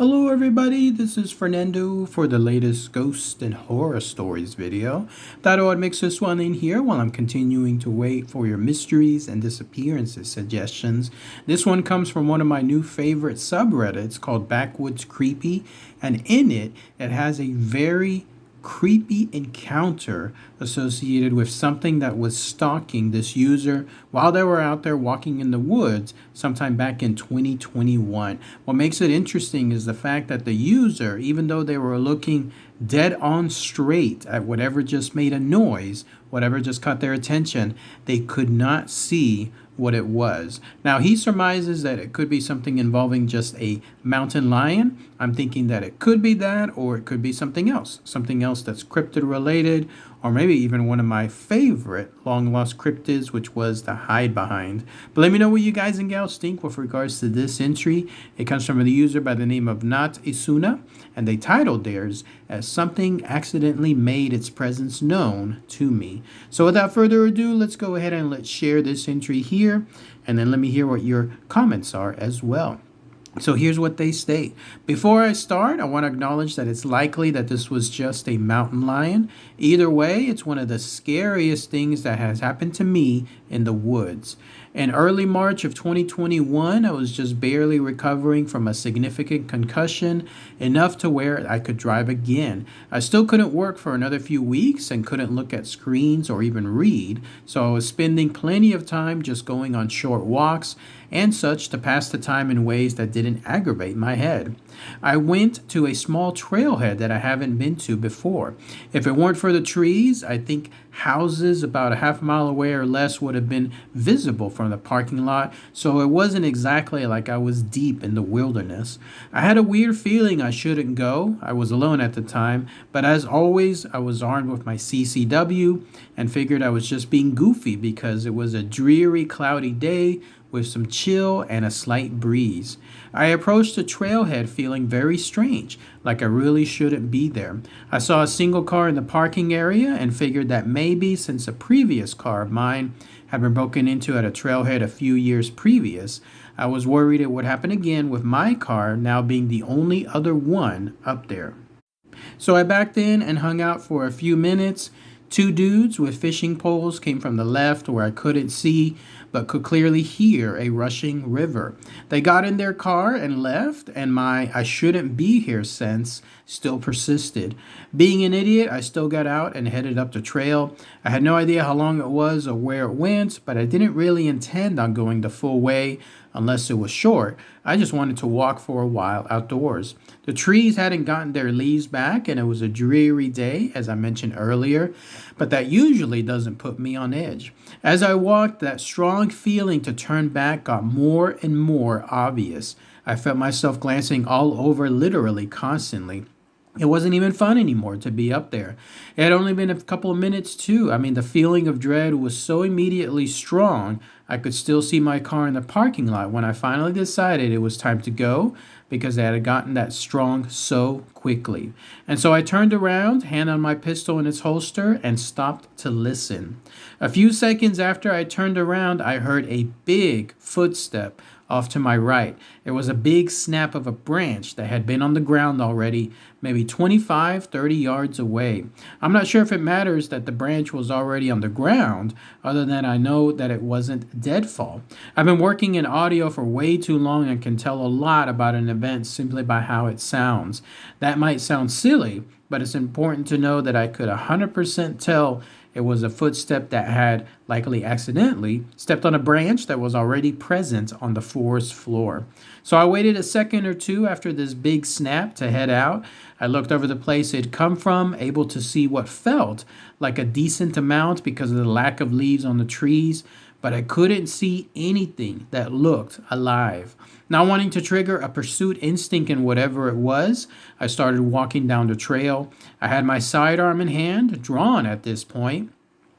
Hello everybody, this is Fernando for the latest ghost and horror stories video. Thought I would mix this one in here while I'm continuing to wait for your mysteries and disappearances suggestions. This one comes from one of my new favorite subreddits called Backwoods Creepy, and in it has a very creepy encounter associated with something that was stalking this user while they were out there walking in the woods sometime back in 2021. What makes it interesting is the fact that the user, even though they were looking dead on straight at whatever just made a noise, whatever just caught their attention, they could not see what it was. Now, he surmises that it could be something involving just a mountain lion. I'm thinking that it could be that, or it could be something else that's cryptid related, or maybe even one of my favorite long lost cryptids, which was the Hidebehind. But let me know what you guys and gals think with regards to this entry. It comes from a user by the name of Not Isuna, and they titled theirs as Something Accidentally Made Its Presence Known to Me. So without further ado, let's go ahead and let's share this entry here, and then let me hear what your comments are as well. So here's what they state. Before I start, I want to acknowledge that it's likely that this was just a mountain lion. Either way, it's one of the scariest things that has happened to me in the woods. In early March of 2021, I was just barely recovering from a significant concussion, enough to where I could drive again. I still couldn't work for another few weeks and couldn't look at screens or even read, so I was spending plenty of time just going on short walks and such to pass the time in ways that didn't aggravate my head. I went to a small trailhead that I haven't been to before. If it weren't for the trees, I think houses about a half mile away or less would have been visible from the parking lot, so it wasn't exactly like I was deep in the wilderness. I had a weird feeling I shouldn't go. I was alone at the time, but as always, I was armed with my CCW and figured I was just being goofy because it was a dreary, cloudy day with some chill and a slight breeze. I approached the trailhead feeling very strange, like I really shouldn't be there. I saw a single car in the parking area and figured that maybe since a previous car of mine had been broken into at a trailhead a few years previous, I was worried it would happen again with my car now being the only other one up there. So I backed in and hung out for a few minutes. Two dudes with fishing poles came from the left where I couldn't see but could clearly hear a rushing river. They got in their car and left, and my I shouldn't be here sense still persisted. Being an idiot, I still got out and headed up the trail. I had no idea how long it was or where it went, but I didn't really intend on going the full way unless it was short. I just wanted to walk for a while outdoors. The trees hadn't gotten their leaves back, and it was a dreary day, as I mentioned earlier, but that usually doesn't put me on edge. As I walked, that strong feeling to turn back got more and more obvious. I felt myself glancing all over literally constantly. It wasn't even fun anymore to be up there. It had only been a couple of minutes, too. I mean, the feeling of dread was so immediately strong, I could still see my car in the parking lot when I finally decided it was time to go because I had gotten that strong so quickly. And so I turned around, hand on my pistol in its holster, and stopped to listen. A few seconds after I turned around, I heard a big footstep off to my right. It was a big snap of a branch that had been on the ground already, maybe 25-30 yards away. I'm not sure if it matters that the branch was already on the ground, other than I know that it wasn't deadfall. I've been working in audio for way too long and can tell a lot about an event simply by how it sounds. That might sound silly, but it's important to know that I could 100% tell it was a footstep that had, likely accidentally, stepped on a branch that was already present on the forest floor. So I waited a second or two after this big snap to head out. I looked over the place it had come from, able to see what felt like a decent amount because of the lack of leaves on the trees, but I couldn't see anything that looked alive. Not wanting to trigger a pursuit instinct in whatever it was, I started walking down the trail. I had my sidearm in hand, drawn at this point.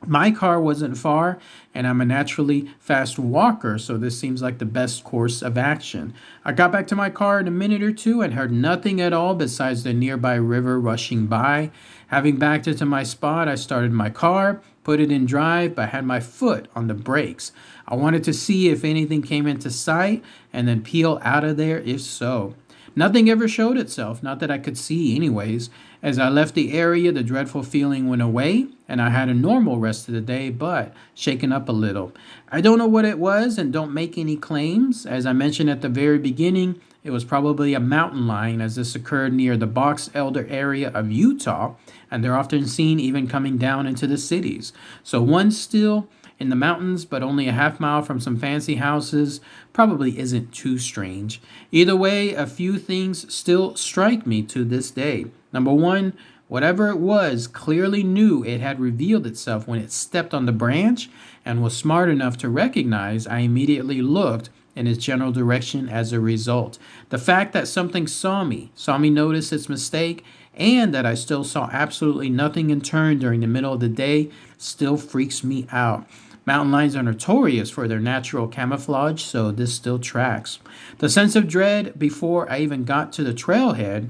My car wasn't far, and I'm a naturally fast walker, so this seems like the best course of action. I got back to my car in a minute or two and heard nothing at all besides the nearby river rushing by. Having backed into my spot, I started my car, put it in drive, but had my foot on the brakes. I wanted to see if anything came into sight and then peel out of there if so. Nothing ever showed itself, not that I could see, anyways. As I left the area, the dreadful feeling went away, and I had a normal rest of the day, but shaken up a little. I don't know what it was and don't make any claims. As I mentioned at the very beginning, it was probably a mountain lion, as this occurred near the Box Elder area of Utah, and they're often seen even coming down into the cities. So one still in the mountains, but only a half mile from some fancy houses, probably isn't too strange. Either way, a few things still strike me to this day. Number one, whatever it was clearly knew it had revealed itself when it stepped on the branch and was smart enough to recognize I immediately looked in its general direction as a result. The fact that something saw me notice its mistake, and that I still saw absolutely nothing in turn during the middle of the day still freaks me out. Mountain lions are notorious for their natural camouflage, so this still tracks. The sense of dread before I even got to the trailhead.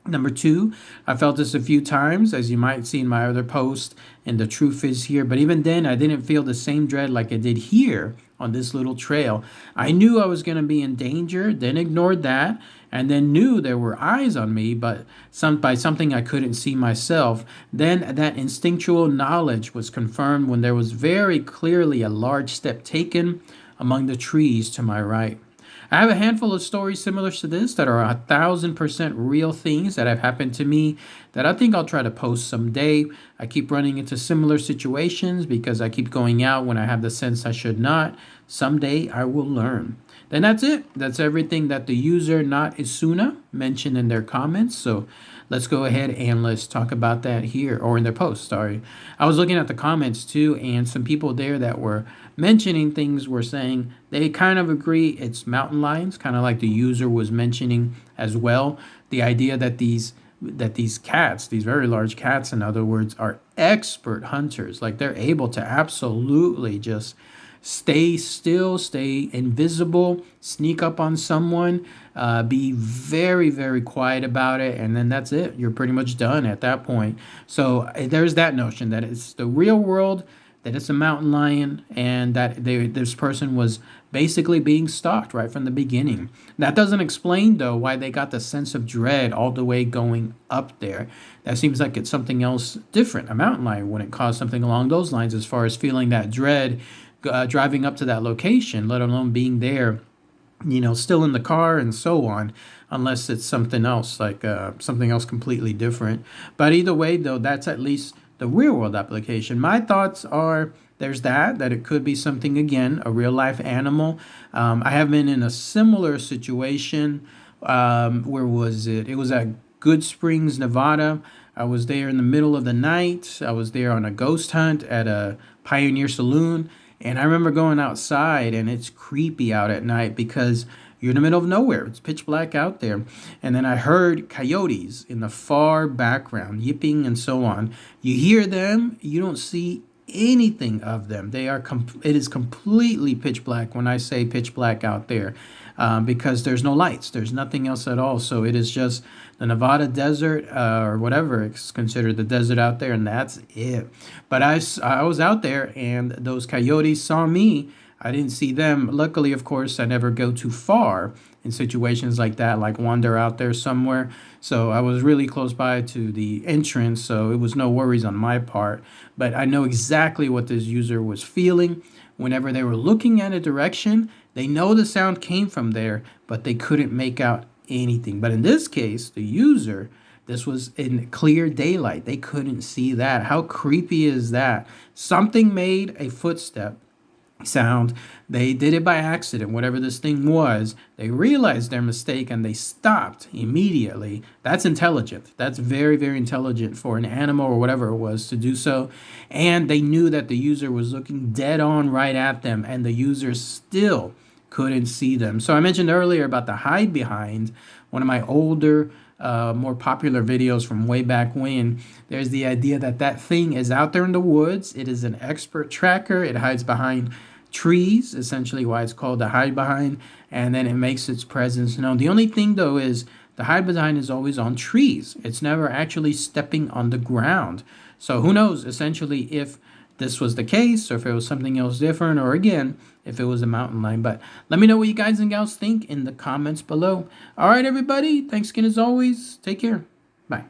Number two, I felt this a few times, as you might see in my other post, and the truth is here. But even then, I didn't feel the same dread like I did here on this little trail. I knew I was going to be in danger, then ignored that, and then knew there were eyes on me, but by something I couldn't see myself. Then that instinctual knowledge was confirmed when there was very clearly a large step taken among the trees to my right. I have a handful of stories similar to this that are 1,000% real things that have happened to me that I think I'll try to post someday. I keep running into similar situations because I keep going out when I have the sense I should not. Someday I will learn. Then that's it. That's everything that the user Not Isuna mentioned in their comments. So let's go ahead and let's talk about that here, or in their post, sorry. I was looking at the comments too, and some people there that were mentioning things were saying they kind of agree it's mountain lions, kind of like the user was mentioning as well. The idea that these cats, these very large cats, in other words, are expert hunters. Like they're able to absolutely just stay still, stay invisible, sneak up on someone, be very, very quiet about it, and then that's it. You're pretty much done at that point. So there's that notion that it's the real world, that it's a mountain lion, and that this person was basically being stalked right from the beginning. That doesn't explain, though, why they got the sense of dread all the way going up there. That seems like it's something else different. A mountain lion wouldn't cause something along those lines as far as feeling that dread driving up to that location, let alone being there, still in the car and so on, unless it's something else, like something else completely different. But either way, though, that's at least the real world application. My thoughts are there's that it could be something, again, a real life animal. I have been in a similar situation. Where was it? It was at Good Springs, Nevada. I was there in the middle of the night. I was there on a ghost hunt at a Pioneer Saloon. And I remember going outside, and it's creepy out at night because you're in the middle of nowhere. It's pitch black out there. And then I heard coyotes in the far background, yipping and so on. You hear them, you don't see anything of them. It is completely pitch black when I say pitch black out there, because there's no lights. There's nothing else at all. So it is just the Nevada desert, or whatever it's considered the desert out there, and that's it. But I was out there, and those coyotes saw me. I didn't see them. Luckily, of course, I never go too far in situations like that, like wander out there somewhere. So I was really close by to the entrance, so it was no worries on my part. But I know exactly what this user was feeling. Whenever they were looking at a direction, they know the sound came from there, but they couldn't make out anything. But in this case, the user, this was in clear daylight. They couldn't see that. How creepy is that? Something made a footstep sound. They did it by accident, whatever this thing was. They realized their mistake and they stopped immediately. That's intelligent. That's very, very intelligent for an animal or whatever it was to do so. And they knew that the user was looking dead on right at them, and the user still couldn't see them. So I mentioned earlier about the Hidebehind, one of my older, more popular videos from way back when. There's the idea that that thing is out there in the woods. It is an expert tracker. It hides behind trees, essentially why it's called the Hidebehind, and then it makes its presence known. The only thing, though, is the Hidebehind is always on trees. It's never actually stepping on the ground. So who knows, essentially, if this was the case, or if it was something else different, or again, if it was a mountain lion. But let me know what you guys and gals think in the comments below. All right, everybody. Thanks again as always. Take care. Bye.